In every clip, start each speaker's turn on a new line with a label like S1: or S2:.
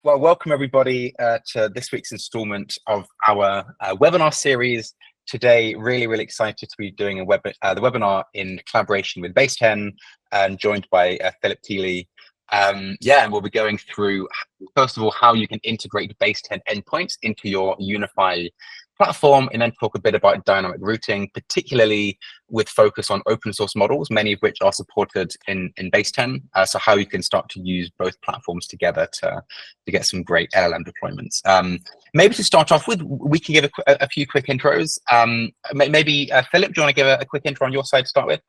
S1: Well, welcome everybody to this week's installment of our webinar series. Today, really excited to be doing the webinar in collaboration with Baseten and joined by Philip Kiely. And we'll be going through, first of all, how you can integrate Baseten endpoints into your Unify platform, and then talk a bit about dynamic routing, particularly with focus on open source models, many of which are supported in Baseten. So how you can start to use both platforms together to get some great LLM deployments. Maybe to start off with, we can give a few quick intros. Maybe Philip, do you want to give a quick intro on your side to start with?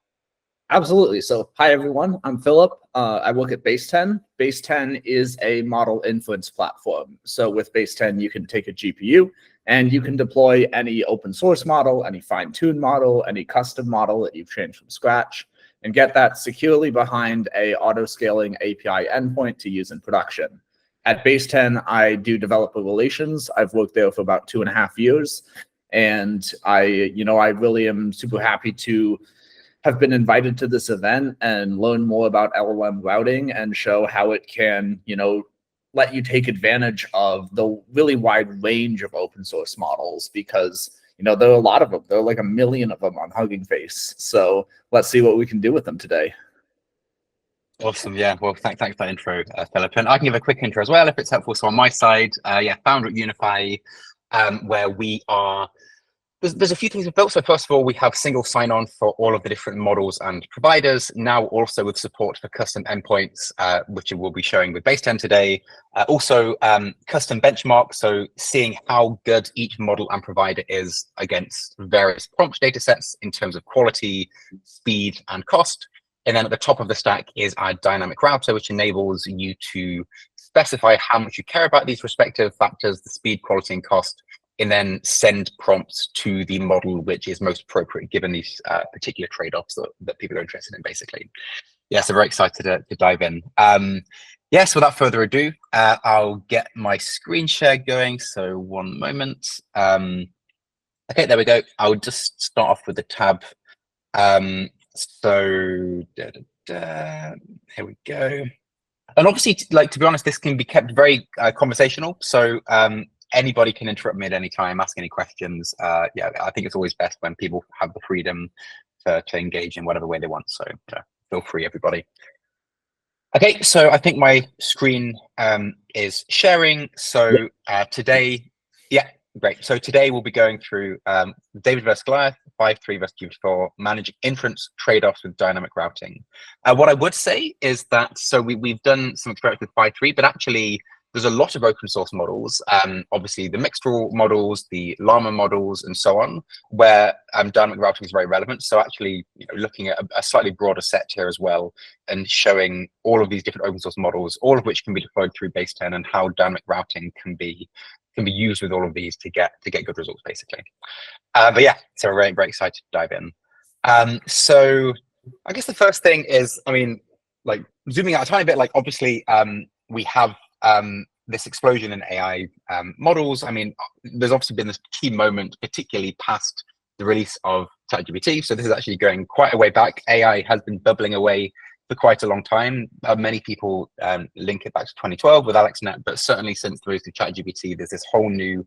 S2: Absolutely. So, hi everyone, I'm Philip. I work at Baseten. Baseten is a model inference platform. So with Baseten, you can take a GPU and you can deploy any open source model, any fine-tuned model, any custom model that you've trained from scratch, and get that securely behind a auto-scaling API endpoint to use in production. At Baseten, I do developer relations. I've worked there for about 2.5 years, and I really am super happy to have been invited to this event and learn more about LLM routing and show how it can, let you take advantage of the really wide range of open source models, because, there are a lot of them. There are like 1 million of them on Hugging Face. So let's see what we can do with them today.
S1: Awesome. Yeah. Well, thanks for that intro, Philip. And I can give a quick intro as well if it's helpful. So on my side, founder at Unify, where we are. There's a few things we've built. So first of all, we have single sign-on for all of the different models and providers. Now also with support for custom endpoints, which we'll be showing with Baseten today. Also custom benchmarks, so seeing how good each model and provider is against various prompt data sets in terms of quality, speed, and cost. And then at the top of the stack is our dynamic router, which enables you to specify how much you care about these respective factors, the speed, quality, and cost, and then send prompts to the model which is most appropriate given these particular trade-offs that people are interested in, basically. Yeah, so very excited to dive in. So without further ado, I'll get my screen share going. So one moment. Okay, there we go. I'll just start off with the tab. Here we go. And obviously, to be honest, this can be kept very conversational. So anybody can interrupt me at any time, ask any questions. I think it's always best when people have the freedom to engage in whatever way they want. So feel free, everybody. Okay, so I think my screen is sharing. So today, great. So today we'll be going through David versus Goliath, 5.3 versus GPT-4, manage inference trade-offs with dynamic routing. What I would say is that, so we've done some experiments with 5.3, but actually there's a lot of open source models, obviously the mixed rule models, the llama models, and so on, where dynamic routing is very relevant. So actually, looking at a slightly broader set here as well, and showing all of these different open source models, all of which can be deployed through Baseten, and how dynamic routing can be used with all of these to get good results, basically. So we're very excited to dive in. So I guess the first thing is, zooming out a tiny bit, obviously we have this explosion in AI models. There's obviously been this key moment, particularly past the release of ChatGPT. So this is actually going quite a way back. AI has been bubbling away for quite a long time. Many people link it back to 2012 with AlexNet, but certainly since the release of ChatGPT, there's this whole new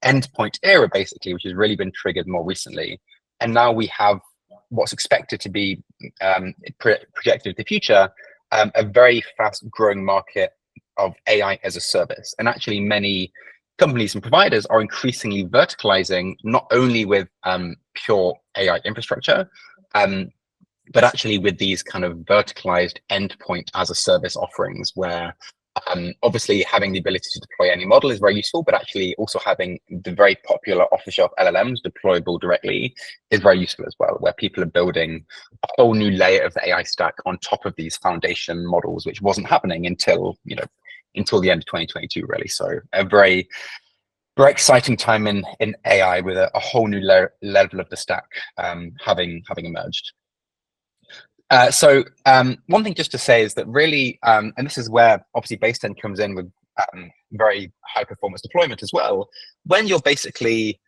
S1: endpoint era, basically, which has really been triggered more recently. And now we have what's expected to be projected in the future, a very fast growing market of AI as a service. And actually many companies and providers are increasingly verticalizing, not only with pure AI infrastructure, but actually with these kind of verticalized endpoint as a service offerings, where obviously having the ability to deploy any model is very useful, but actually also having the very popular off-the-shelf LLMs deployable directly is very useful as well, where people are building a whole new layer of the AI stack on top of these foundation models, which wasn't happening until the end of 2022, really. So a very exciting time in AI, with a whole new level of the stack having emerged. So one thing just to say is that really, and this is where obviously Baseten comes in with very high performance deployment as well. When you're basically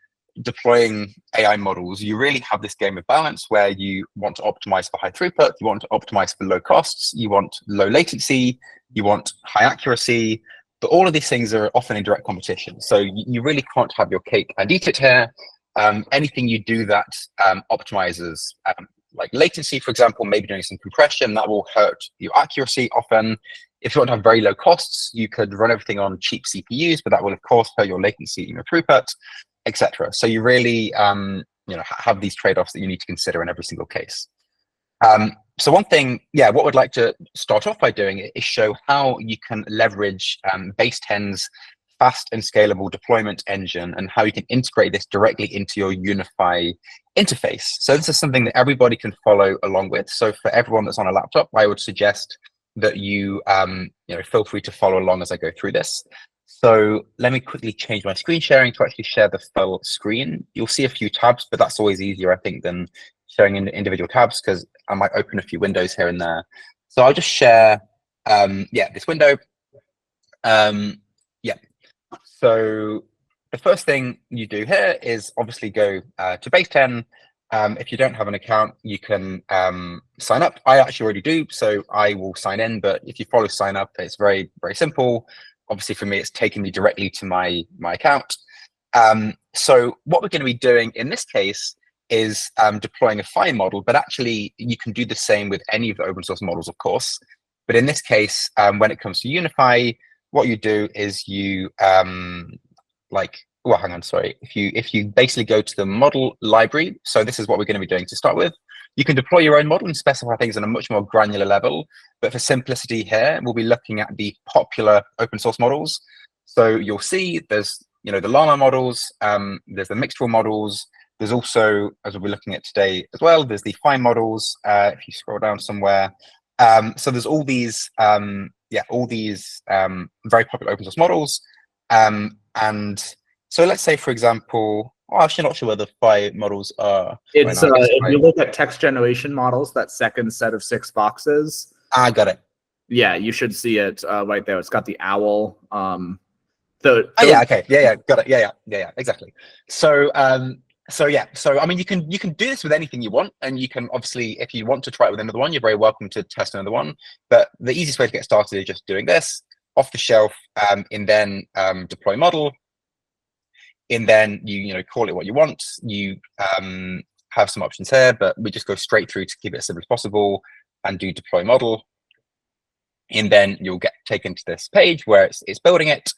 S1: deploying AI models, you really have this game of balance where you want to optimize for high throughput, you want to optimize for low costs, you want low latency, you want high accuracy, But all of these things are often in direct competition. So you really can't have your cake and eat it here. Anything you do that optimizes like latency, for example, maybe doing some compression, that will hurt your accuracy often. If you want to have very low costs, you could run everything on cheap CPUs, but that will of course hurt your latency and your throughput, etc. So you really have these trade-offs that you need to consider in every single case. So one thing, what we'd like to start off by doing is show how you can leverage Base10's fast and scalable deployment engine and how you can integrate this directly into your Unify interface. So this is something that everybody can follow along with. So for everyone that's on a laptop, I would suggest that you feel free to follow along as I go through this. So let me quickly change my screen sharing to actually share the full screen. You'll see a few tabs, but that's always easier, I think, than showing in individual tabs because I might open a few windows here and there. So I'll just share, this window. So the first thing you do here is obviously go to Base10. If you don't have an account, you can sign up. I actually already do, so I will sign in. But if you follow sign up, it's very, very simple. Obviously, for me, it's taking me directly to my account. So what we're going to be doing in this case is deploying a fine model, but actually you can do the same with any of the open source models, of course. But in this case, when it comes to Unify, what you do is you if you basically go to the model library, so this is what we're going to be doing to start with. You can deploy your own model and specify things on a much more granular level, but for simplicity here, we'll be looking at the popular open source models. So you'll see there's the Llama models, there's the mixed-rule models, there's also, as we'll be looking at today as well, there's the fine models, if you scroll down somewhere. So there's all these very popular open source models. And so let's say, for example, I'm actually not sure where the fine models are.
S2: It's if you look at text generation models, that second set of 6 boxes.
S1: I got it.
S2: Yeah, you should see it right there. It's got the owl. Got
S1: it. Yeah, exactly. So I mean, you can do this with anything you want, and you can obviously, if you want to try it with another one, you're very welcome to test another one. But the easiest way to get started is just doing this off the shelf, and then deploy model. And then you call it what you want. You have some options here, but we just go straight through to keep it as simple as possible and do deploy model. And then you'll get taken to this page where it's building it.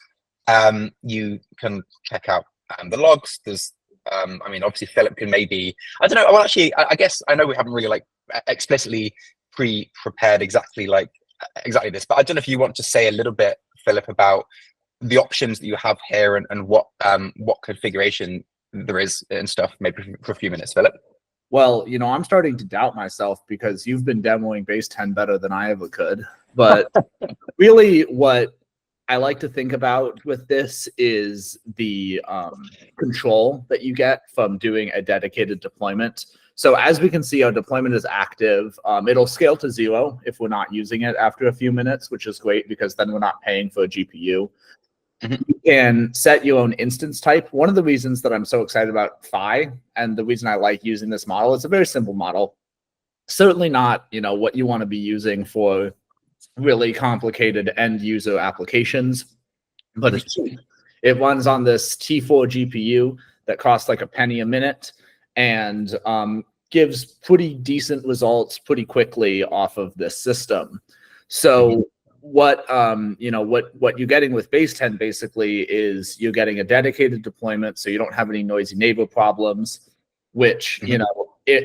S1: You can check out the logs. There's obviously Philip can maybe, I don't know, well actually I guess I know we haven't really explicitly pre-prepared exactly this, but I don't know if you want to say a little bit, Philip, about the options that you have here and what configuration there is and stuff, maybe for a few minutes, Philip.
S2: Well, I'm starting to doubt myself because you've been demoing Base10 better than I ever could. But really what I like to think about with this is the control that you get from doing a dedicated deployment. So as we can see, our deployment is active. It'll scale to 0 if we're not using it after a few minutes, which is great because then we're not paying for a GPU. Mm-hmm. You can set your own instance type. One of the reasons that I'm so excited about Phi and the reason I like using this model, it's a very simple model. Certainly not, what you want to be using for really complicated end user applications, but it's cheap. It runs on this T4 GPU that costs like a penny a minute and gives pretty decent results pretty quickly off of this system. So what you're getting with Base10 basically is you're getting a dedicated deployment, so you don't have any noisy neighbor problems, which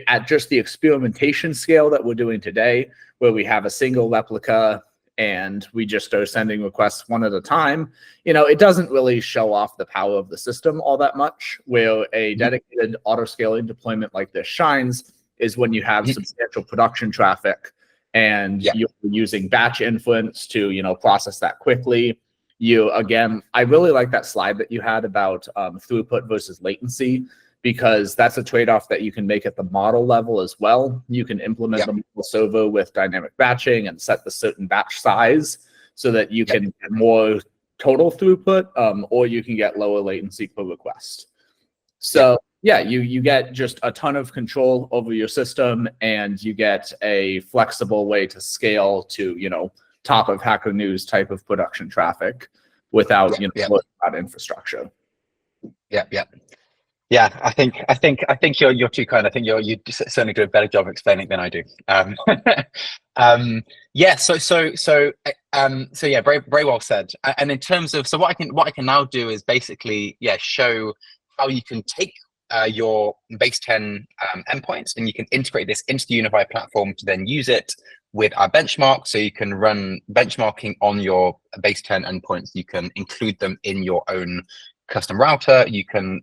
S2: at just the experimentation scale that we're doing today, where we have a single replica and we just are sending requests one at a time, it doesn't really show off the power of the system all that much. Where a dedicated auto-scaling deployment like this shines is when you have substantial production traffic and you're using batch inference to, process that quickly. I really like that slide that you had about throughput versus latency, because that's a trade-off that you can make at the model level as well. You can implement the model server with dynamic batching and set the certain batch size so that you can get more total throughput, or you can get lower latency per request. So you get just a ton of control over your system, and you get a flexible way to scale to, top of Hacker News type of production traffic. without
S1: Yeah.
S2: worrying about infrastructure.
S1: Yeah, I think you're too kind. I think you certainly do a better job of explaining than I do. Yeah. So yeah, very well said. And in terms of what I can now do is basically show how you can take your Baseten endpoints and you can integrate this into the Unify platform to then use it with our benchmark. So you can run benchmarking on your Baseten endpoints. You can include them in your own custom router. You can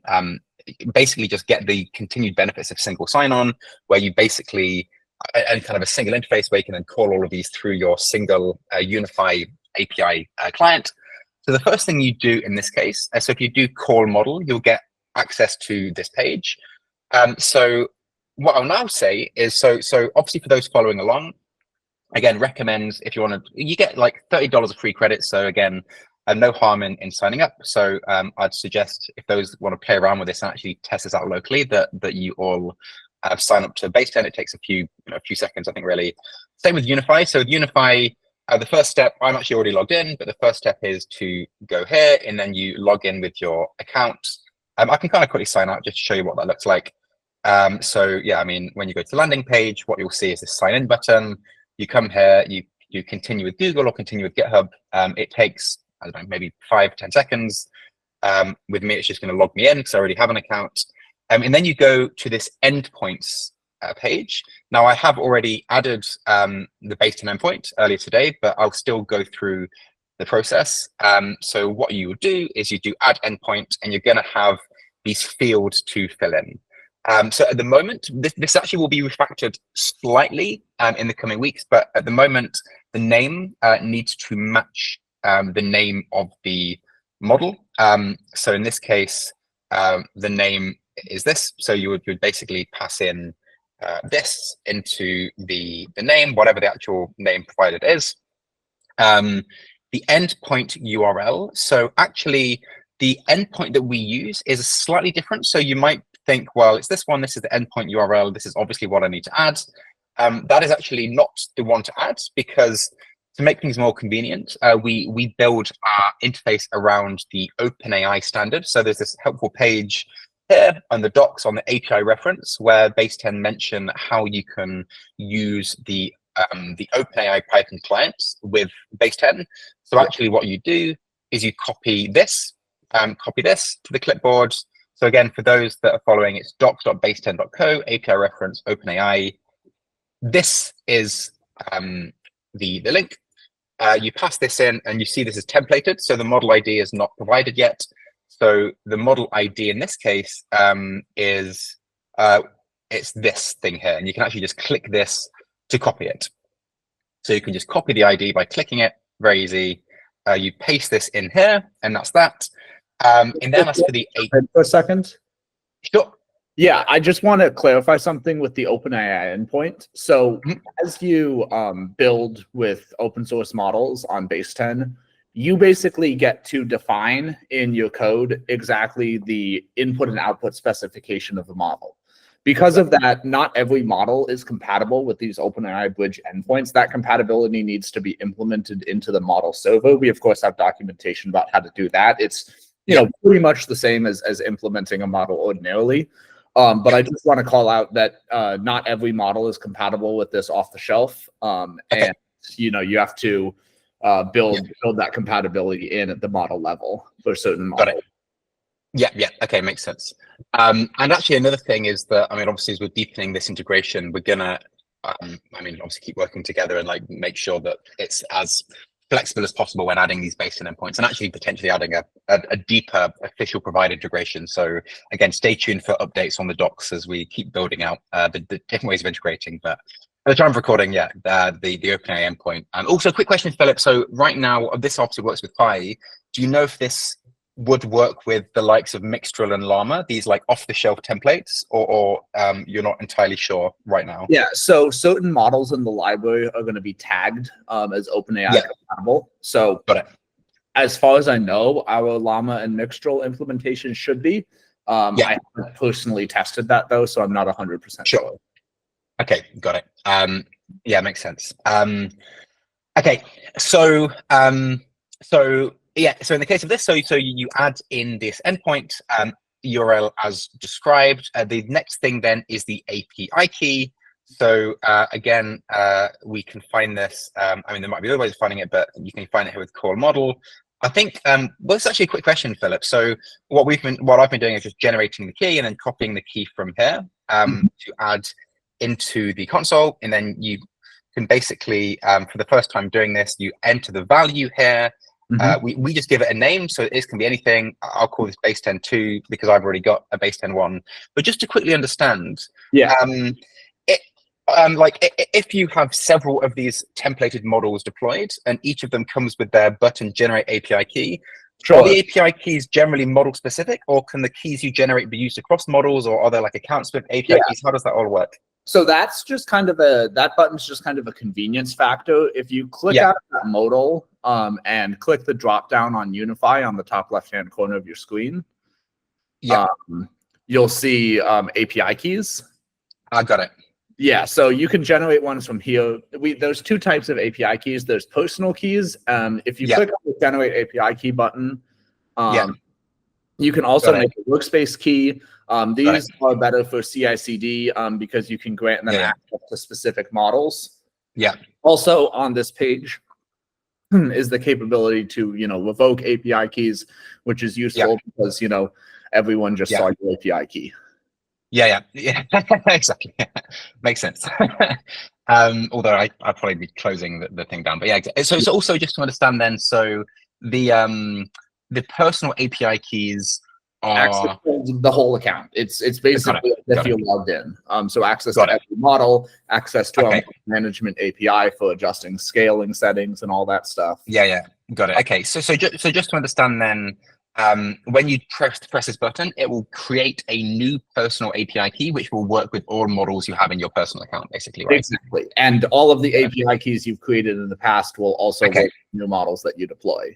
S1: basically just get the continued benefits of single sign-on, where you basically and kind of a single interface where you can then call all of these through your single Unify API client. So the first thing you do in this case, so if you do call model, you'll get access to this page. So what I'll now say is, so obviously for those following along, again, recommends if you want to, you get like $30 of free credit. So again, no harm in signing up. So I'd suggest if those want to play around with this and actually test this out locally, that you all sign up to Baseten. It takes a few seconds, I think, really. Same with Unify. So with Unify, the first step, I'm actually already logged in, but the first step is to go here and then you log in with your account. I can kind of quickly sign out just to show you what that looks like. So yeah, I mean, when you go to the landing page, what you'll see is this sign in button. You come here, you continue with Google or continue with GitHub. It takes, I don't know, maybe 5-10 seconds. With me, it's just going to log me in because I already have an account. And then you go to this endpoints page. Now, I have already added the Baseten endpoint earlier today, but I'll still go through the process. So what you would do is you do add endpoint, and you're going to have these fields to fill in. So at the moment, this actually will be refactored slightly in the coming weeks, but at the moment, the name needs to match the name of the model. So in this case, the name is this. So you would basically pass in this into the name, whatever the actual name provided is. The endpoint URL. So actually, the endpoint that we use is slightly different. So you might think, well, it's this one. This is the endpoint URL. This is obviously what I need to add. That is actually not the one to add, because to make things more convenient, we build our interface around the OpenAI standard. So there's this helpful page here on the docs on the API reference where Baseten mention how you can use the OpenAI Python clients with Baseten. So actually what you do is you copy this to the clipboard. So again, for those that are following, it's docs.baseten.co, API reference, OpenAI. This is the link. You pass this in and you see this is templated. So the model ID is not provided yet. So the model ID in this case is it's this thing here. And you can actually just click this to copy it. So you can just copy the ID by clicking it, very easy. You paste this in here and that's that. And then as for the
S2: for a second.
S1: Sure.
S2: Yeah, I just want to clarify something with the OpenAI endpoint. So as you build with open source models on Baseten, you basically get to define in your code exactly the input and output specification of the model. Because of that, not every model is compatible with these OpenAI Bridge endpoints. That compatibility needs to be implemented into the model server. We, of course, have documentation about how to do that. It's pretty much the same as implementing a model ordinarily. But I just want to call out that not every model is compatible with this off the shelf. And you have to build that compatibility in at the model level for certain models.
S1: Got it. Yeah. Okay, makes sense. And actually, another thing is that, I mean, obviously, as we're deepening this integration, we're gonna, obviously, keep working together and like make sure that it's as flexible as possible when adding these Baseten endpoints, and actually potentially adding a deeper official provider integration. So again, stay tuned for updates on the docs as we keep building out the different ways of integrating. But at the time of recording, the OpenAI endpoint. And also, a quick question, Philip. So right now, this obviously works with Pi. Do you know if this would work with the likes of Mixtral and Llama, these like off-the-shelf templates, or you're not entirely sure right now?
S2: Yeah, so certain models in the library are going to be tagged as OpenAI compatible. So
S1: got it.
S2: As far as I know, our Llama and Mixtral implementation should be. I haven't personally tested that though, so I'm not 100% sure.
S1: Okay, got it. Yeah, makes sense. Okay, so Yeah, so in the case of this, so you add in this endpoint URL as described. The next thing then is the API key. So again, we can find this. I mean, there might be other ways of finding it, but you can find it here with call model. I think, well, it's actually a quick question, Philip. So what I've been doing is just generating the key and then copying the key from here to add into the console, and then you can basically, for the first time doing this, you enter the value here. We just give it a name, so this can be anything. I'll call this Baseten 2 because I've already got a Baseten 1. But just to quickly understand, if you have several of these templated models deployed and each of them comes with their button generate API key, are the API keys generally model specific, or can the keys you generate be used across models, or are there like accounts with API keys? How does that all work?
S2: So that's just kind of that button's just kind of a convenience factor. If you click out of that modal and click the drop down on Unify on the top left-hand corner of your screen, you'll see API keys.
S1: I got it.
S2: Yeah, so you can generate ones from here. There's two types of API keys. There's personal keys. If you click on the generate API key button, you can also make a workspace key. These are better for CI/CD because you can grant them access to specific models. Also on this page is the capability to revoke API keys, which is useful because everyone just saw your API key.
S1: Yeah, exactly. Makes sense. Although I'd probably be closing the thing down, but yeah. So it's also just to understand then. So the personal API keys are
S2: the whole account. It's basically if you're logged in. So access to every model, access to our management API for adjusting scaling settings and all that stuff.
S1: Yeah, got it. Okay, so just to understand then. When you press this button, it will create a new personal API key, which will work with all models you have in your personal account, basically, right?
S2: Exactly. And all of the API keys you've created in the past will also work with new models that you deploy.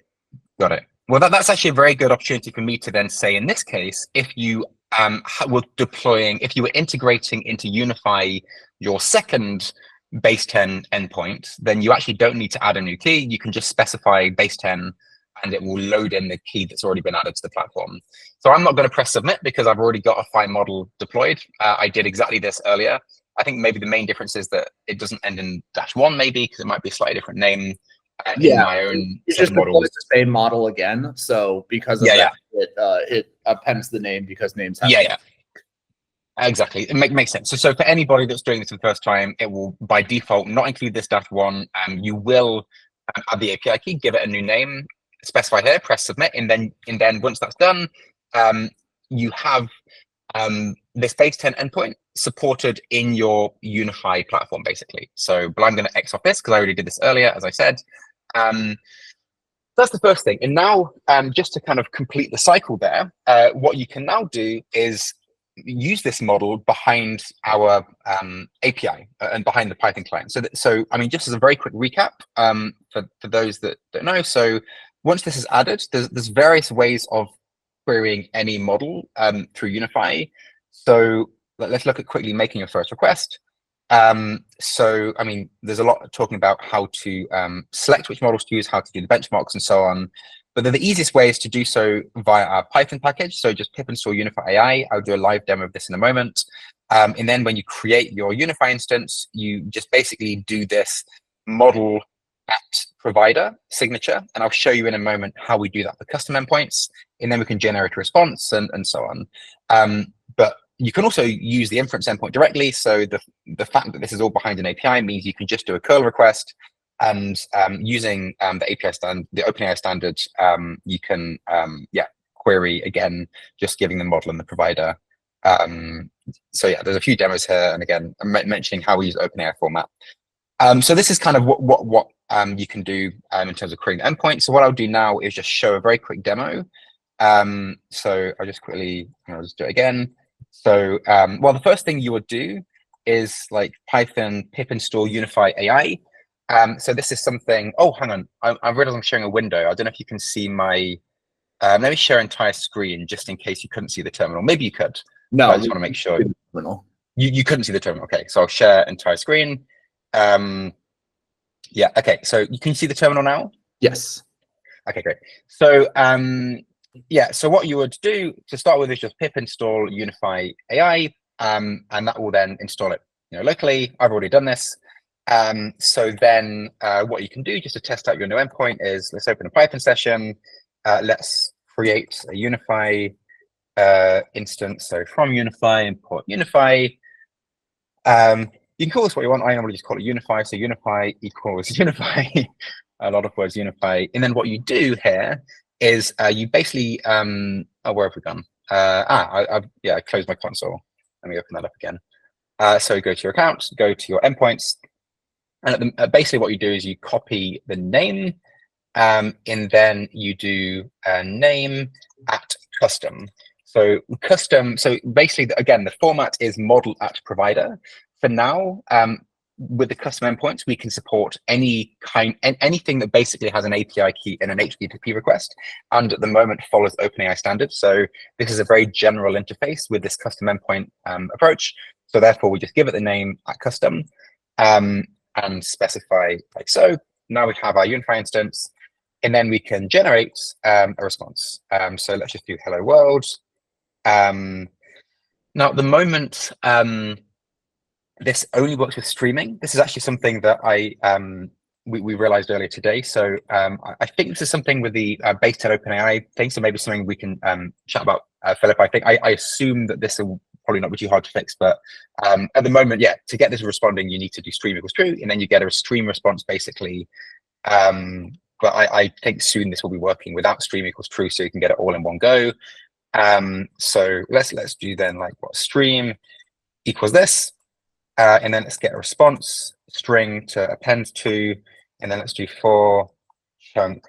S1: Got it. Well, that's actually a very good opportunity for me to then say, in this case, if you if you were integrating into Unify your second Baseten endpoint, then you actually don't need to add a new key. You can just specify Baseten, and it will load in the key that's already been added to the platform. So I'm not going to press submit because I've already got a Phi model deployed. I did exactly this earlier. I think maybe the main difference is that it doesn't end in -1, maybe, because it might be a slightly different name in my own
S2: you just deploy the same model again. So because of that, it appends the name because names have
S1: exactly. It makes sense. So for anybody that's doing this for the first time, it will by default not include this -1. You will add the API key, give it a new name, specify here, press submit, and then once that's done, you have this Baseten endpoint supported in your Unify platform, basically. So, but I'm going to X off this because I already did this earlier, as I said. That's the first thing. And now, just to kind of complete the cycle there, what you can now do is use this model behind our API and behind the Python client. So I mean, just as a very quick recap for those that don't know. So once this is added, there's various ways of querying any model through Unify. So let's look at quickly making your first request. So I mean, there's a lot talking about how to select which models to use, how to do the benchmarks, and so on. But the easiest way is to do so via our Python package. So just pip install Unify AI. I'll do a live demo of this in a moment. And then when you create your Unify instance, you just basically do this model at provider signature. And I'll show you in a moment how we do that for custom endpoints. And then we can generate a response and so on. But you can also use the inference endpoint directly. So the fact that this is all behind an API means you can just do a curl request. And using the API standard, the OpenAI standard, you can query again, just giving the model and the provider. So yeah, there's a few demos here, and again, I'm mentioning how we use OpenAI format. So this is kind of what you can do in terms of creating endpoints. So what I'll do now is just show a very quick demo. So I'll just just do it again. So well, the first thing you would do is like Python pip install Unify AI. So this is something. Oh, hang on. I realize I'm sharing a window. I don't know if you can see my. Let me share entire screen just in case you couldn't see the terminal. Maybe you could.
S2: No,
S1: I just want to make sure. You couldn't see the terminal. Okay, so I'll share entire screen. Yeah. Okay. So you can see the terminal now.
S2: Yes.
S1: Okay, great. So yeah, so what you would do to start with is just pip install Unify AI, and that will then install it, locally. I've already done this. So then what you can do just to test out your new endpoint is, let's open a Python session. Let's create a Unify instance. So from Unify, import Unify. You can call this what you want. I normally just call it Unify. So Unify equals Unify. A lot of words, Unify. And then what you do here is you basically, oh, where have we gone? I closed my console. Let me open that up again. So go to your account, go to your endpoints. And basically what you do is you copy the name, and then you do a name at custom. So custom, so basically, again, the format is model at provider. For now, with the custom endpoints, we can support anything that basically has an API key and an HTTP request, and at the moment follows OpenAI standards. So this is a very general interface with this custom endpoint approach. So therefore, we just give it the name at custom and specify like so. Now we have our Unify instance, and then we can generate a response. So let's just do hello world. Now at the moment, this only works with streaming. This is actually something that we realized earlier today. So I think this is something with the Baseten OpenAI thing. So maybe something we can chat about, Philip. I think I assume that this will probably not be too hard to fix, but at the moment, yeah, to get this responding, you need to do stream equals true, and then you get a stream response basically. But I think soon this will be working without stream equals true, so you can get it all in one go. So let's do then like what stream equals this. And then let's get a response string to append to, and then let's do for chunk.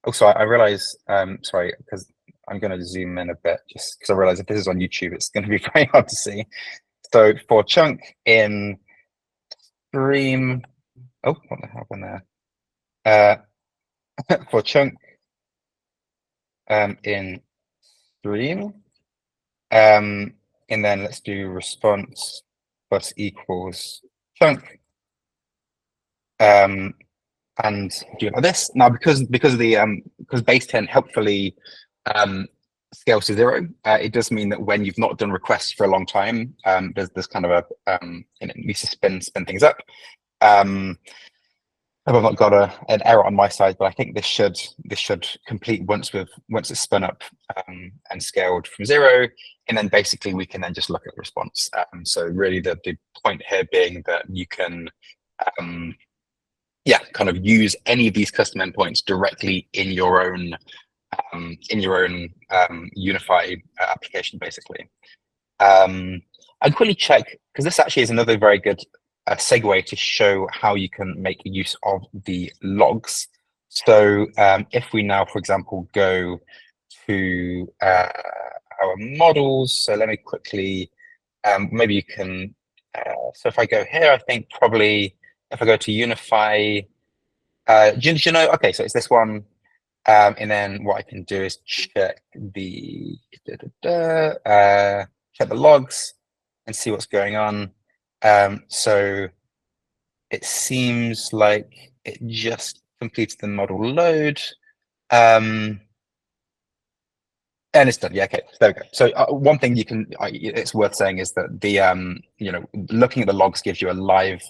S1: Also, I realize, sorry, because I'm going to zoom in a bit, just because I realize if this is on YouTube, it's going to be very hard to see. So for chunk in stream, oh, what the hell happened there? For chunk in stream, and then let's do response plus equals chunk, and do it like this. Now, because of the because Baseten helpfully scales to 0, it does mean that when you've not done requests for a long time, there's kind of a it needs to spin things up. I've not got an error on my side, but I think this should complete once it's spun up and scaled from 0, and then basically we can then just look at the response. So really the point here being that you can kind of use any of these custom endpoints directly in your own Unify application, basically. I'd quickly check, because this actually is another very good segue to show how you can make use of the logs. So if we now, for example, go to our models, so let me quickly, maybe you can, so if I go here, I think probably if I go to Unify, do you know, okay, so it's this one, and then what I can do is check the check the logs and see what's going on. So it seems like it just completed the model load, and it's done. Yeah, okay, there we go. So one thing you can, it's worth saying is that the looking at the logs gives you a live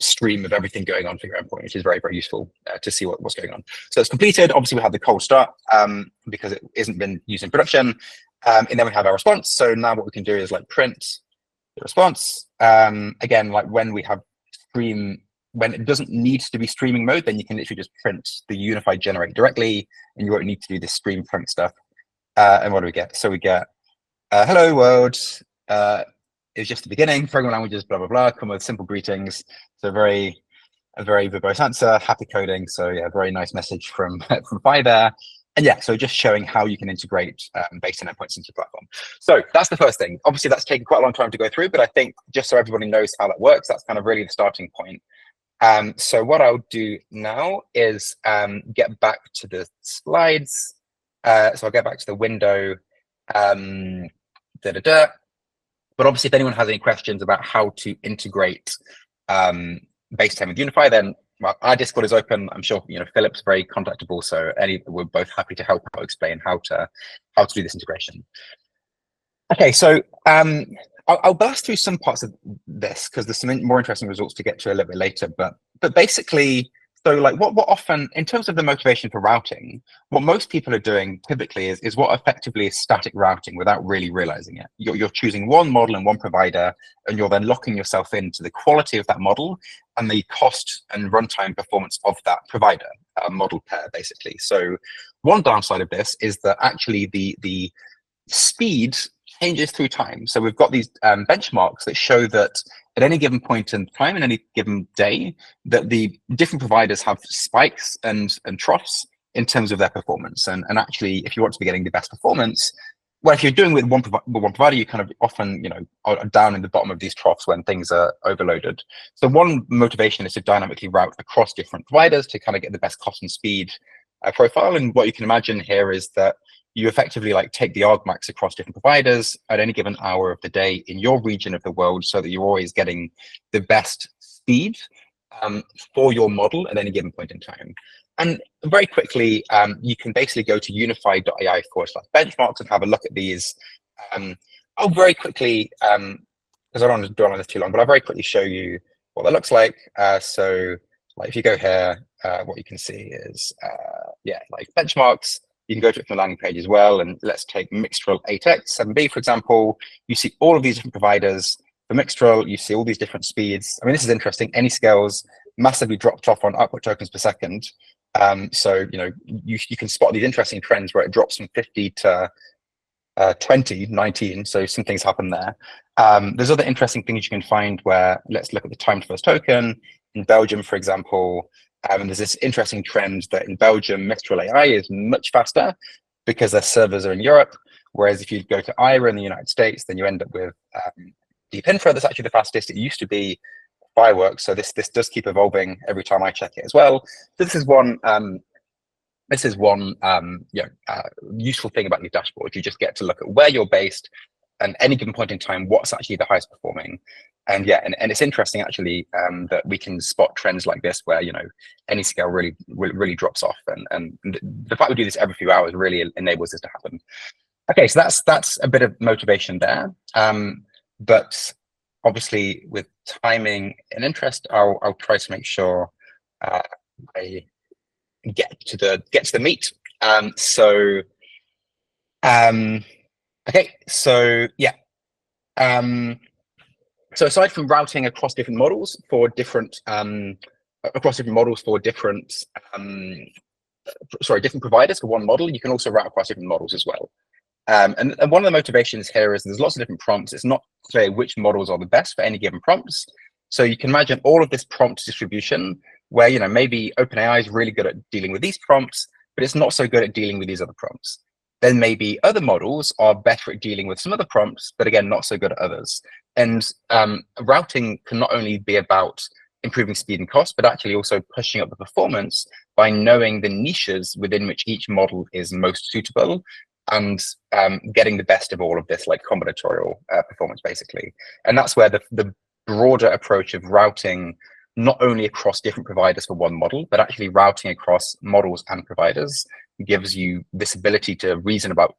S1: stream of everything going on for your endpoint, which is very, very useful to see what's going on. So it's completed. Obviously, we have the cold start because it isn't been used in production, and then we have our response. So now what we can do is like print the response. Again, like when we have stream, when it doesn't need to be streaming mode, then you can literally just print the Unify generate directly, and you won't need to do this stream print stuff. And what do we get? So we get hello world. It's just the beginning. Programming languages, blah blah blah. Come with simple greetings. So a very verbose answer. Happy coding. So yeah, very nice message from Phi there. And yeah, so just showing how you can integrate Baseten endpoints into your platform. So that's the first thing. Obviously, that's taken quite a long time to go through, but I think just so everybody knows how that works, that's kind of really the starting point. So what I'll do now is get back to the slides. So I'll get back to the window. But obviously, if anyone has any questions about how to integrate Baseten with Unify, then well, our Discord is open. I'm sure Philip's very contactable, so we're both happy to help out explain how to do this integration. Okay, so I'll blast through some parts of this because there's some more interesting results to get to a little bit later. But basically, so like what often, in terms of the motivation for routing, what most people are doing typically is what effectively is static routing without really realizing it. You're choosing one model and one provider, and you're then locking yourself into the quality of that model and the cost and runtime performance of that provider model pair, basically. So one downside of this is that actually the speed changes through time. So we've got these benchmarks that show that at any given point in time, in any given day, that the different providers have spikes and troughs in terms of their performance. And actually, if you want to be getting the best performance, well, if you're doing with one provider, you kind of often, are down in the bottom of these troughs when things are overloaded. So one motivation is to dynamically route across different providers to kind of get the best cost and speed profile. And what you can imagine here is that you effectively take the argmax across different providers at any given hour of the day in your region of the world, so that you're always getting the best speed for your model at any given point in time. And very quickly, you can basically go to unify.ai/benchmarks and have a look at these. I'll very quickly, because I don't want to dwell on this too long, but I'll very quickly show you what that looks like. So if you go here, what you can see is, benchmarks. You can go to it from the landing page as well. And let's take Mixtral 8x, 7B, for example. You see all of these different providers. For Mixtral, you see all these different speeds. I mean, this is interesting. Any scales massively dropped off on output tokens per second. So, you can spot these interesting trends where it drops from 50 to 20, 19. So some things happen there. There's other interesting things you can find where, let's look at the time to first token. In Belgium, for example, and there's this interesting trend that in Belgium, Mistral AI is much faster because their servers are in Europe. Whereas if you go to IRA in the United States, then you end up with Deep Infra that's actually the fastest. It used to be Fireworks. So this does keep evolving every time I check it as well. So this is one useful thing about these dashboards. You just get to look at where you're based and any given point in time, what's actually the highest performing. And it's interesting actually that we can spot trends like this where any scale really drops off, and the fact we do this every few hours really enables this to happen. Okay, so that's a bit of motivation there, but obviously with timing and interest, I'll try to make sure I get to the meat. Okay, so yeah. So aside from routing across different models for different different providers for one model, you can also route across different models as well. And one of the motivations here is there's lots of different prompts. It's not clear which models are the best for any given prompts. So you can imagine all of this prompt distribution where maybe OpenAI is really good at dealing with these prompts, but it's not so good at dealing with these other prompts. Then maybe other models are better at dealing with some other prompts, but again, not so good at others. And routing can not only be about improving speed and cost, but actually also pushing up the performance by knowing the niches within which each model is most suitable and getting the best of all of this combinatorial performance, basically. And that's where the broader approach of routing not only across different providers for one model, but actually routing across models and providers gives you this ability to reason about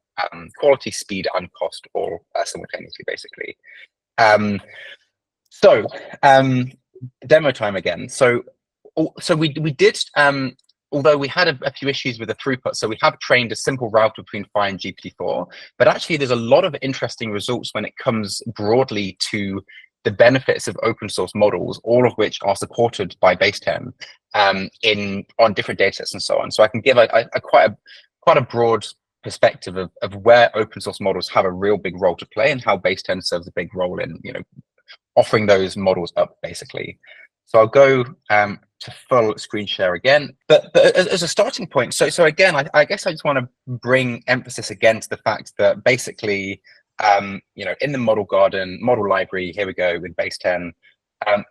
S1: quality, speed, and cost all simultaneously, basically. Demo time again. So we did, although we had a few issues with the throughput, so we have trained a simple route between Phi and GPT-4, but actually there's a lot of interesting results when it comes broadly to the benefits of open source models, all of which are supported by Baseten on different data sets and so on. So I can give quite a broad perspective of where open source models have a real big role to play and how Baseten serves a big role in offering those models up, basically. So I'll go to full screen share again. But as a starting point, so again, I guess I just want to bring emphasis again to the fact that basically, in the model garden, model library, here we go with Baseten,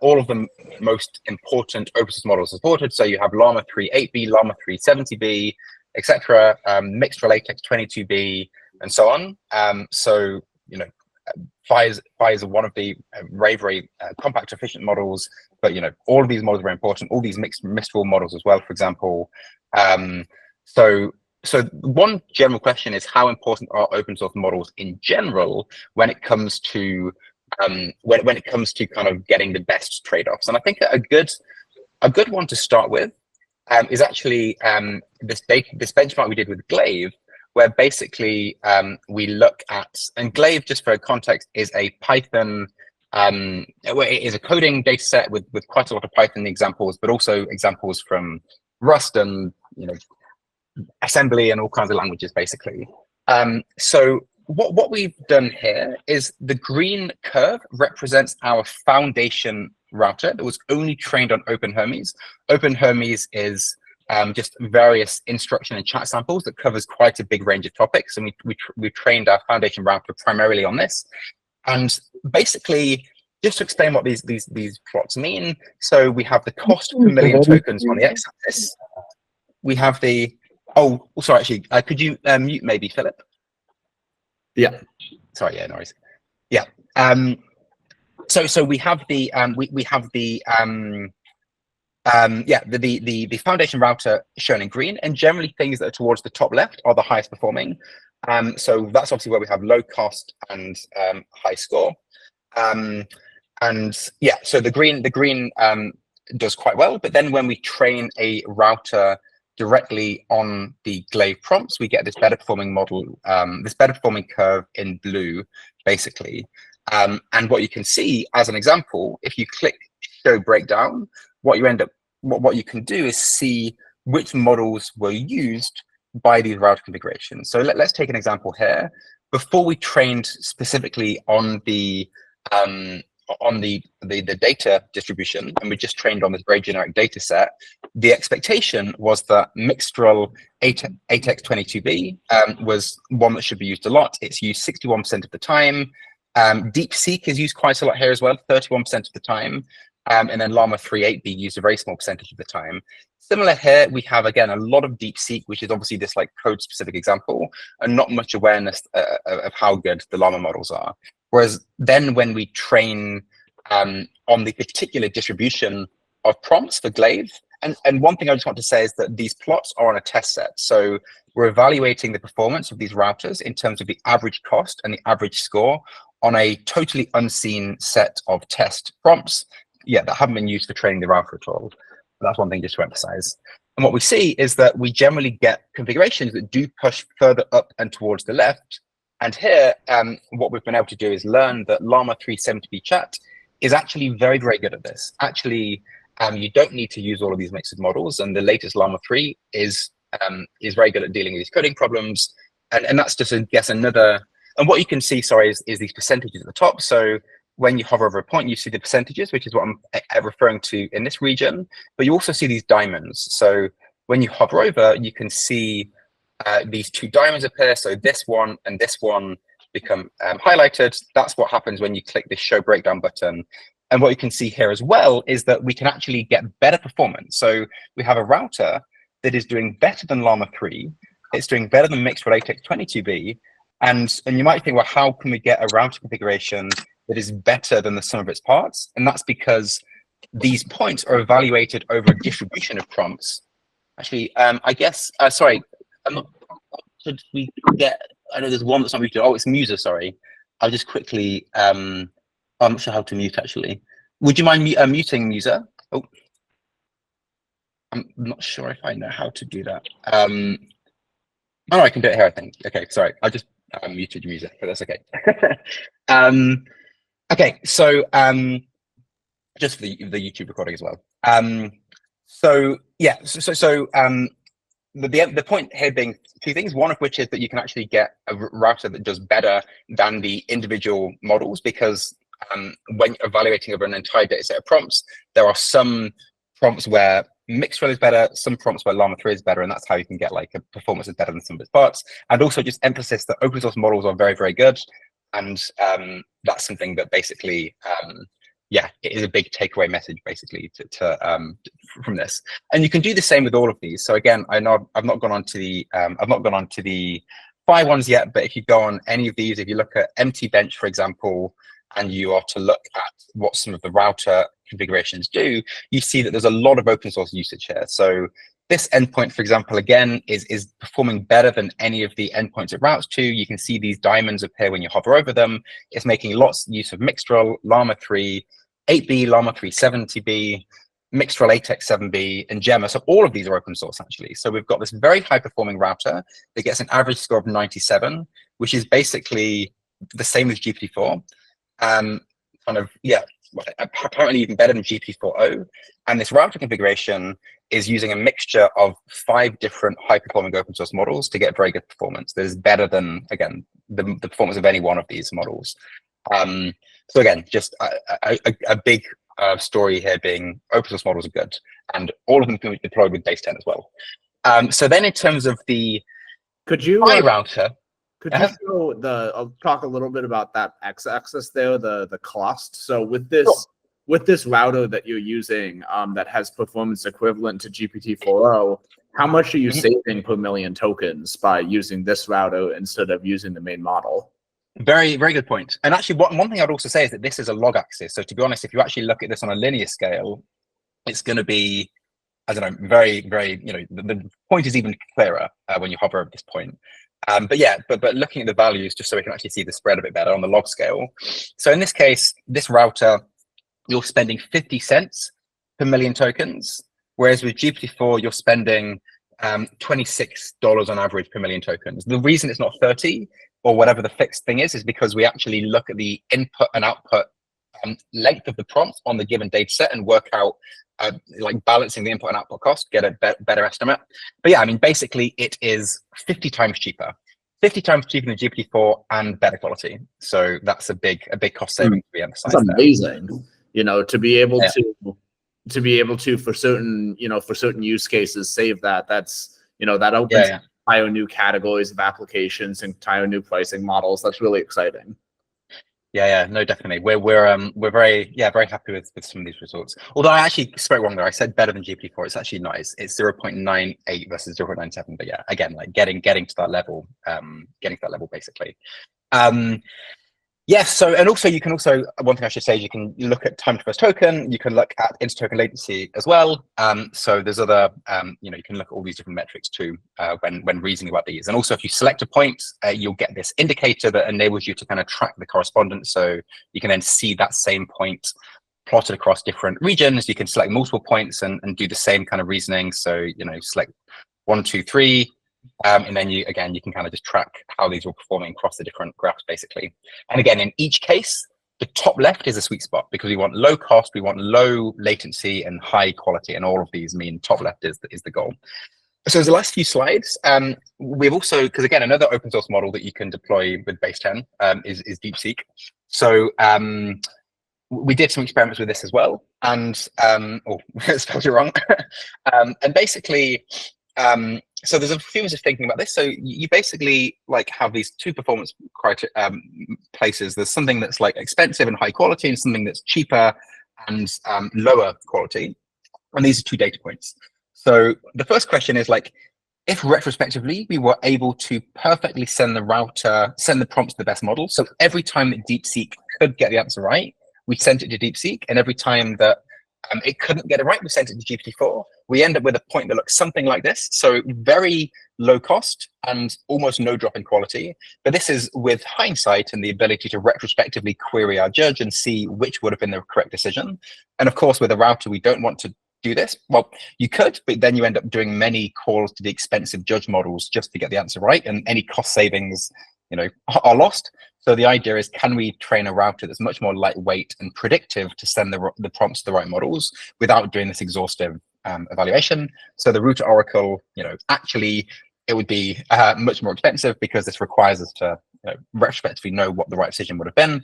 S1: all of the most important open source models are supported. So you have Llama 3 8B, Llama 3 70B, etc., Mixtral 8x 22B, and so on. Phi is one of the very compact, efficient models. But all of these models are very important. All these mixed rule models as well, for example. So one general question is, how important are open source models in general when it comes to when it comes to kind of getting the best trade-offs? And I think a good one to start with is actually this benchmark we did with Glaive, where basically we look at, and Glaive, just for context, is a Python, it is a coding data set with quite a lot of Python examples, but also examples from Rust and assembly and all kinds of languages, basically. So what we've done here is the green curve represents our foundation router that was only trained on OpenHermes. OpenHermes is just various instruction and chat samples that covers quite a big range of topics, and we trained our foundation router primarily on this. And basically, just to explain what these plots mean, so we have the cost per million tokens on the x-axis. We have the sorry, actually, could you mute maybe, Philip?
S2: Yeah.
S1: Sorry, yeah, no worries. Yeah. So we have the the foundation router shown in green, and generally things that are towards the top left are the highest performing. So that's obviously where we have low cost and high score. And yeah, so the green does quite well, but then when we train a router directly on the Glaive prompts, we get this better performing model, this better performing curve in blue, basically. And what you can see as an example, if you click show breakdown, what you can do is see which models were used by these router configurations. So let's take an example here. Before we trained specifically on the data distribution, and we just trained on this very generic data set, the expectation was that Mixtral 8x22b was one that should be used a lot. It's used 61% of the time. DeepSeek is used quite a lot here as well, 31% of the time. And then Llama 3.8b used a very small percentage of the time. Similar here, we have, again, a lot of DeepSeek, which is obviously this like code-specific example, and not much awareness of how good the Llama models are. Whereas then when we train on the particular distribution of prompts for Glaive, and one thing I just want to say is that these plots are on a test set. So we're evaluating the performance of these routers in terms of the average cost and the average score on a totally unseen set of test prompts, that haven't been used for training the router at all. That's one thing just to emphasize. And what we see is that we generally get configurations that do push further up and towards the left. And here, what we've been able to do is learn that Llama 370b chat is actually very, very good at this. Actually, you don't need to use all of these mixed models, and the latest Llama 3 is very good at dealing with these coding problems. And that's just, I guess, another. And what you can see, sorry, is these percentages at the top. So when you hover over a point, you see the percentages, which is what I'm referring to in this region. But you also see these diamonds. So when you hover over, you can see these two diamonds appear. So this one and this one become highlighted. That's what happens when you click this show breakdown button. And what you can see here as well is that we can actually get better performance. So we have a router that is doing better than Llama 3. It's doing better than Mixtral 8x22b. And you might think, well, how can we get a router configuration that is better than the sum of its parts? And that's because these points are evaluated over a distribution of prompts. Actually, I guess, sorry, should we get, I know there's one that's not muted. Oh, it's Muser, sorry. I'll just quickly, I'm not sure how to mute actually. Would you mind muting Muser? Oh, I'm not sure if I know how to do that. Oh, no, I can do it here, I think. Okay, sorry, I'll just muted Muser, but that's okay. Okay, so just for the YouTube recording as well. So yeah, the point here being two things. One of which is that you can actually get a router that does better than the individual models, because when evaluating over an entire data set of prompts, there are some prompts where Mixtral is better, some prompts where Llama 3 is better, and that's how you can get like a performance that's better than some of its parts. And also just emphasis that open source models are very, very good. And that's something that basically, it is a big takeaway message basically from this. And you can do the same with all of these. So again, I know I've not gone on to the fire ones yet, but if you go on any of these, if you look at empty bench, for example, and you are to look at what some of the router configurations do, you see that there's a lot of open source usage here. So this endpoint, for example, again, is performing better than any of the endpoints it routes to. You can see these diamonds appear when you hover over them. It's making lots of use of Mixtral, Llama 3, 8B, Llama 3 70B, Mixtral ATEX 7B, and Gemma. So all of these are open source, actually. So we've got this very high performing router that gets an average score of 97, which is basically the same as GPT-4. Apparently even better than GPT-4o. And this router configuration is using a mixture of 5 different high-performing open source models to get very good performance. That is better than, again, the performance of any one of these models. So again, just a big story here being open source models are good, and all of them can be deployed with Baseten as well. So then in terms of the router,
S2: could you show I'll talk a little bit about that x-axis there, the cost. So with this router that you're using that has performance equivalent to GPT-4o, how much are you saving per million tokens by using this router instead of using the main model?
S1: Very, very good point. And actually, one thing I'd also say is that this is a log axis. So to be honest, if you actually look at this on a linear scale, it's going to be, I don't know, very, very, the point is even clearer when you hover over this point. But looking at the values, just so we can actually see the spread a bit better on the log scale. So in this case, this router, you're spending 50 cents per million tokens, whereas with GPT-4, you're spending $26 on average per million tokens. The reason it's not 30 or whatever the fixed thing is because we actually look at the input and output length of the prompt on the given data set and work out like balancing the input and output cost, get a better estimate. But yeah, I mean, basically it is 50 times cheaper. 50 times cheaper than GPT-4 and better quality. So that's a big cost saving to be emphasized.
S2: That's amazing. To be able to for certain use cases save that. That's that opens entire new categories of applications, entire new pricing models. That's really exciting.
S1: Yeah, no, definitely. We're very happy with some of these results. Although I actually spoke wrong there. I said better than GPT-4. It's actually not. It's 0.98 versus 0.97. But yeah, again, like getting to that level, basically. Yes. So, and also you can one thing I should say is you can look at time to first token. You can look at inter-token latency as well. So there's other, you can look at all these different metrics too when reasoning about these. And also, if you select a point, you'll get this indicator that enables you to kind of track the correspondence. So you can then see that same point plotted across different regions. You can select multiple points and do the same kind of reasoning. So select 1, 2, 3. And then you can kind of just track how these are performing across the different graphs, basically. And again, in each case, the top left is a sweet spot because we want low cost, we want low latency and high quality, and all of these mean top left is the goal. So as the last few slides, we've also, because again, another open source model that you can deploy with Baseten is DeepSeek. So we did some experiments with this as well, and spelled it wrong. And basically, so there's a few ways of thinking about this. So you basically like have these two performance places. There's something that's like expensive and high quality, and something that's cheaper and lower quality. And these are 2 data points. So the first question is like, if retrospectively we were able to perfectly send the prompt to the best model. So every time that DeepSeek could get the answer right, we sent it to DeepSeek, and every time that it couldn't get it right, we sent it to GPT-4. We end up with a point that looks something like this. So very low cost and almost no drop in quality. But this is with hindsight and the ability to retrospectively query our judge and see which would have been the correct decision. And of course, with a router, we don't want to do this. Well, you could, but then you end up doing many calls to the expensive judge models just to get the answer right. And any cost savings, are lost. So the idea is, can we train a router that's much more lightweight and predictive to send the prompts to the right models without doing this exhaustive evaluation? So the root oracle, actually it would be much more expensive because this requires us to retrospectively know what the right decision would have been.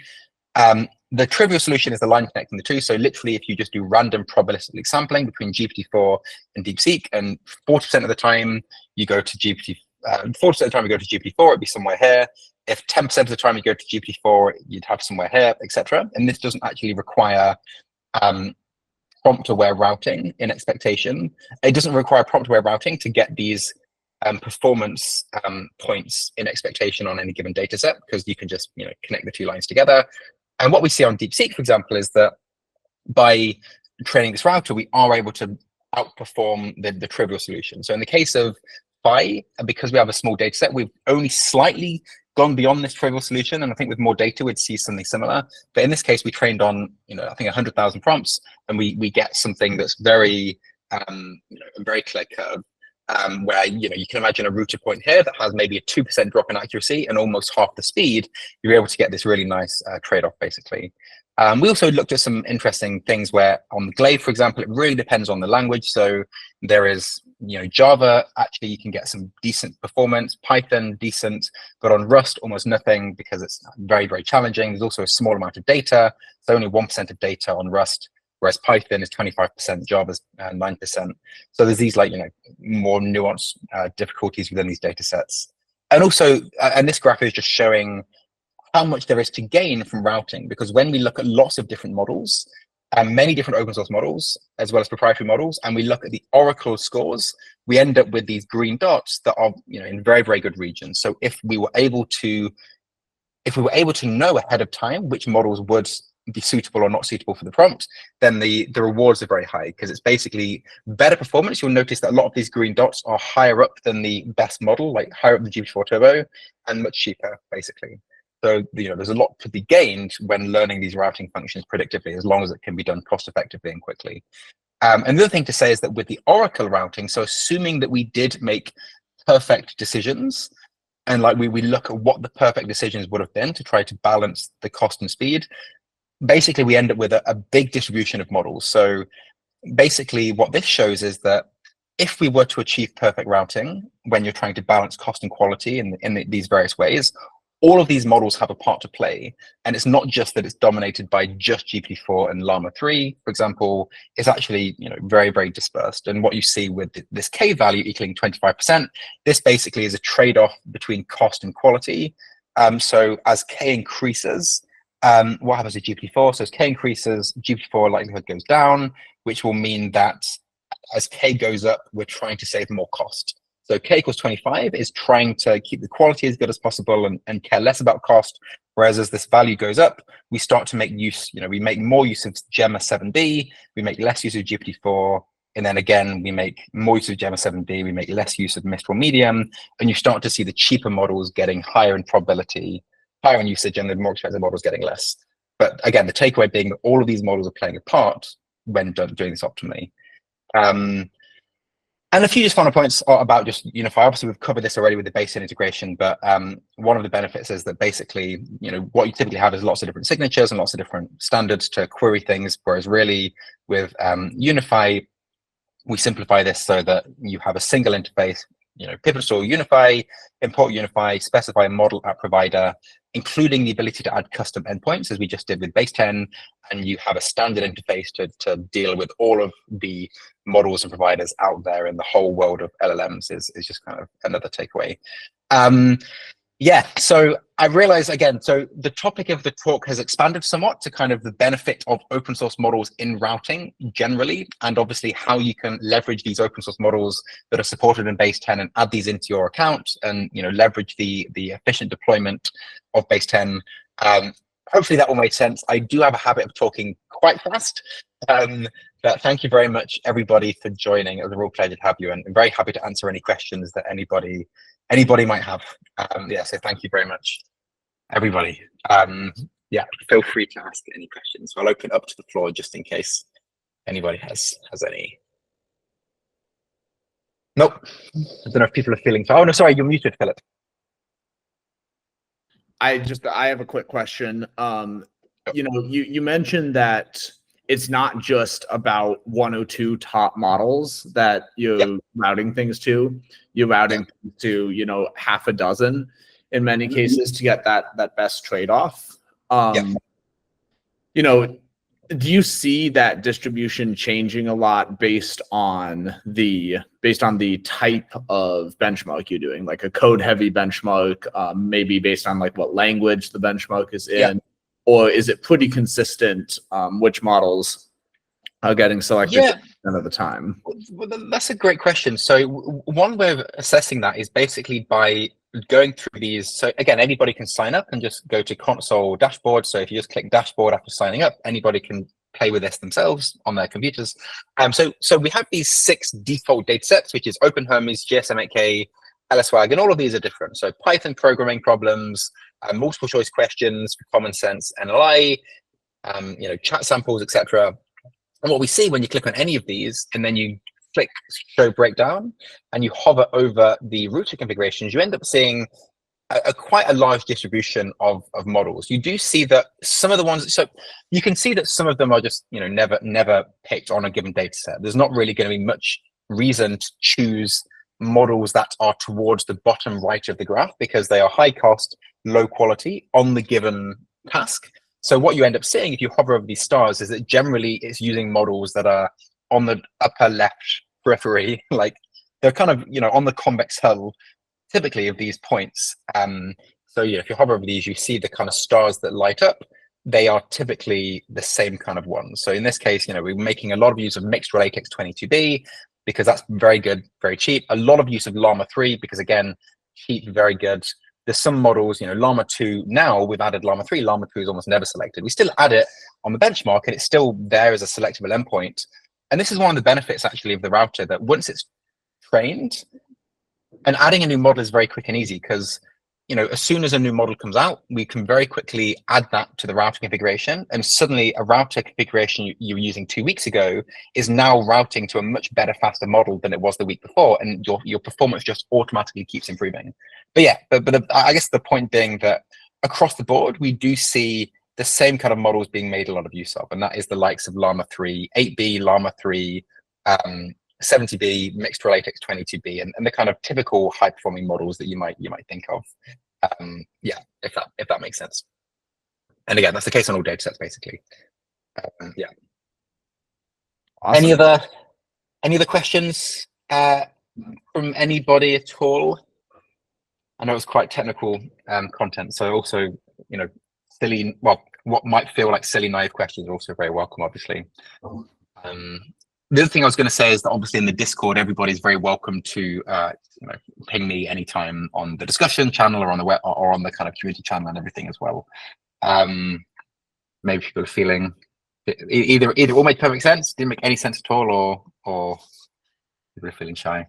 S1: The trivial solution is the line connecting the two. So literally, if you just do random probabilistic sampling between GPT-4 and DeepSeek, and 40% of the time you go to GPT, 40% of the time you go to GPT-4, it'd be somewhere here. If 10% of the time you go to GPT-4, you'd have somewhere here, etc. And this doesn't actually require prompt-aware routing in expectation. It doesn't require prompt-aware routing to get these performance points in expectation on any given data set, because you can just connect the two lines together. And what we see on DeepSeek, for example, is that by training this router, we are able to outperform the trivial solution. So in the case of Phi, because we have a small data set, we've only slightly gone beyond this trivial solution, and I think with more data we'd see something similar. But in this case, we trained on I think 100,000 prompts, and we get something that's very a very clear curve, where you can imagine a router point here that has maybe a 2% drop in accuracy and almost half the speed. You're able to get this really nice trade-off, basically. We also looked at some interesting things where on the Glaive, for example, it really depends on the language. So there is, Java, actually you can get some decent performance, Python, decent, but on Rust, almost nothing, because it's very, very challenging. There's also a small amount of data. So only 1% of data on Rust, whereas Python is 25%, Java's 9%. So there's these more nuanced difficulties within these data sets. And also, and this graph is just showing how much there is to gain from routing, because when we look at lots of different models, many different open source models, as well as proprietary models, and we look at the Oracle scores, we end up with these green dots that are in very, very good regions. So if we were able to know ahead of time which models would be suitable or not suitable for the prompt, then the rewards are very high, because it's basically better performance. You'll notice that a lot of these green dots are higher up than the best model, like higher up the GPT-4 Turbo, and much cheaper, basically. So there's a lot to be gained when learning these routing functions predictively, as long as it can be done cost effectively and quickly. And the other thing to say is that with the Oracle routing, so assuming that we did make perfect decisions, and we look at what the perfect decisions would have been to try to balance the cost and speed, basically we end up with a big distribution of models. So basically what this shows is that if we were to achieve perfect routing when you're trying to balance cost and quality in these various ways, all of these models have a part to play. And it's not just that it's dominated by just GPT-4 and Llama 3, for example. It's actually very, very dispersed. And what you see with this K value equaling 25%, this basically is a trade-off between cost and quality. So as K increases, what happens to GPT-4? So as K increases, GPT-4 likelihood goes down, which will mean that as K goes up, we're trying to save more cost. So K equals 25 is trying to keep the quality as good as possible and care less about cost. Whereas as this value goes up, we start to make use, we make more use of Gemma 7b, we make less use of GPT-4, and then again, we make more use of Gemma 7b, we make less use of Mistral Medium, and you start to see the cheaper models getting higher in probability, higher in usage, and the more expensive models getting less. But again, the takeaway being that all of these models are playing a part when doing this optimally. And a few just final points about just Unify. Obviously, we've covered this already with the Baseten integration, but one of the benefits is that basically, what you typically have is lots of different signatures and lots of different standards to query things, whereas really with Unify, we simplify this so that you have a single interface, pip install Unify, import Unify, specify a model app provider, including the ability to add custom endpoints, as we just did with Baseten, and you have a standard interface to deal with all of the models and providers out there in the whole world of LLMs is just kind of another takeaway. Yeah, so I realize again, so the topic of the talk has expanded somewhat to kind of the benefit of open source models in routing generally, and obviously how you can leverage these open source models that are supported in Baseten and add these into your account and leverage the efficient deployment of Baseten. Hopefully that all made sense. I do have a habit of talking quite fast, but thank you very much everybody for joining. It was a real pleasure to have you, and I'm very happy to answer any questions that anybody might have. Yeah, so thank you very much, everybody. Yeah, feel free to ask any questions. I'll open up to the floor just in case anybody has any. Nope. I don't know if people are feeling. Oh no, sorry, you're muted, Philip.
S2: I have a quick question. You mentioned that it's not just about 1 or 2 top models that you're routing things to. You're routing to half a dozen in many cases to get that best trade-off. Do you see that distribution changing a lot based on the type of benchmark you're doing, like a code-heavy benchmark, maybe based on like what language the benchmark is in, or is it pretty consistent which models are getting selected? of the time?
S1: Well, that's a great question. So one way of assessing that is basically by going through these. So again, anybody can sign up and just go to console dashboard. So if you just click dashboard after signing up, anybody can play with this themselves on their computers. So we have these 6 default data sets, which is Open Hermes, GSM8K, LSWAG, and all of these are different. So Python programming problems, multiple choice questions, common sense, NLI, chat samples, etc. And what we see when you click on any of these, and then you click show breakdown, and you hover over the router configurations, you end up seeing quite a large distribution of models. You do see that some of the ones, so you can see that some of them are just never picked on a given data set. There's not really going to be much reason to choose models that are towards the bottom right of the graph because they are high cost, low quality on the given task. So what you end up seeing if you hover over these stars is that generally it's using models that are on the upper left periphery, like they're kind of on the convex hull typically of these points. So if you hover over these, you see the kind of stars that light up. They are typically the same kind of ones. So in this case, we're making a lot of use of mixed latex 22B because that's very good, very cheap. A lot of use of Llama 3 because again, cheap, very good. There's some models, Llama 2, now we've added Llama 3. Llama 2 is almost never selected. We still add it on the benchmark and it's still there as a selectable endpoint. And this is one of the benefits actually of the router, that once it's trained, and adding a new model is very quick and easy because, as soon as a new model comes out, we can very quickly add that to the router configuration. And suddenly a router configuration you were using 2 weeks ago is now routing to a much better, faster model than it was the week before. And your performance just automatically keeps improving. But yeah, I guess the point being that across the board, we do see the same kind of models being made a lot of use of. And that is the likes of Llama 3, 8B, Llama 3, 70B, mixed latex 22B, and the kind of typical high performing models that you might think of. If that makes sense. And again, that's the case on all data sets basically. Yeah.
S2: Awesome.
S1: Any other questions from anybody at all? I know it's quite technical content, so also silly, well, what might feel like silly naive questions are also very welcome, obviously. The other thing I was going to say is that obviously in the Discord, everybody's very welcome to ping me anytime on the discussion channel or on the web or on the kind of community channel and everything as well. Maybe people are feeling either all made perfect sense, didn't make any sense at all, or people are feeling shy.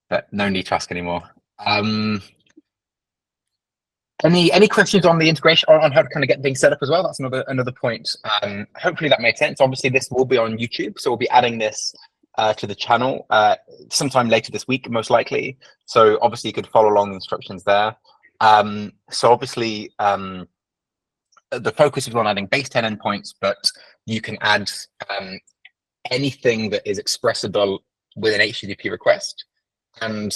S1: But no need to ask anymore. Any questions on the integration on how to kind of get things set up as well? That's another point. Hopefully that made sense. Obviously this will be on YouTube, so we'll be adding this to the channel sometime later this week, most likely. So obviously you could follow along the instructions there. So obviously the focus is on adding Baseten endpoints, but you can add anything that is expressible with an HTTP request, and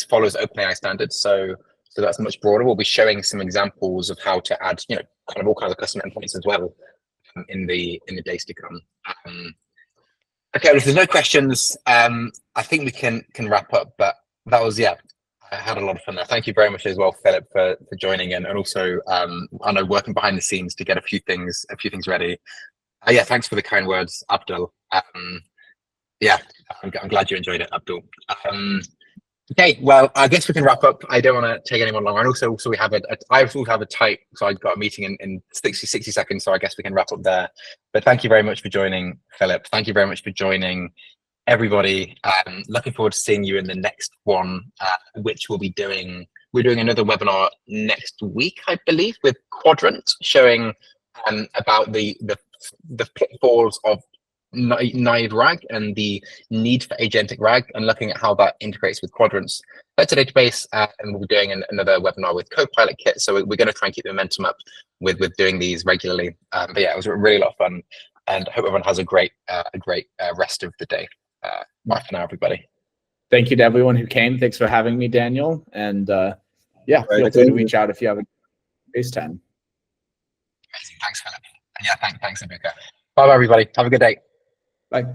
S1: follows OpenAI standards. So that's much broader. We'll be showing some examples of how to add, kind of all kinds of custom endpoints as well in the days to come. Okay, well, if there's no questions, I think we can wrap up. But that was I had a lot of fun there. Thank you very much as well, Philip, for joining in, and also I know working behind the scenes to get a few things ready. Thanks for the kind words, Abdul. I'm glad you enjoyed it, Abdul. Okay, well, I guess we can wrap up. I don't want to take anyone longer. And also we have I also have a tight, so I've got a meeting in 60 seconds, so I guess we can wrap up there. But thank you very much for joining, Philip. Thank you very much for joining, everybody. Looking forward to seeing you in the next one, which we're doing another webinar next week, I believe, with Quadrant, showing about the pitfalls of naive RAG and the need for agentic RAG, and looking at how that integrates with Quadrant's vector database. And we'll be doing another webinar with Copilot Kit. So we're going to try and keep the momentum up with doing these regularly. But yeah, it was a really lot of fun, and I hope everyone has a great rest of the day. Bye for now, everybody.
S2: Thank you to everyone who came. Thanks for having me, Daniel. And feel free to reach out if you have a Baseten.
S1: Amazing. Thanks, Philip. And thanks, Abuka. Bye, everybody. Have a good day.
S2: Bye.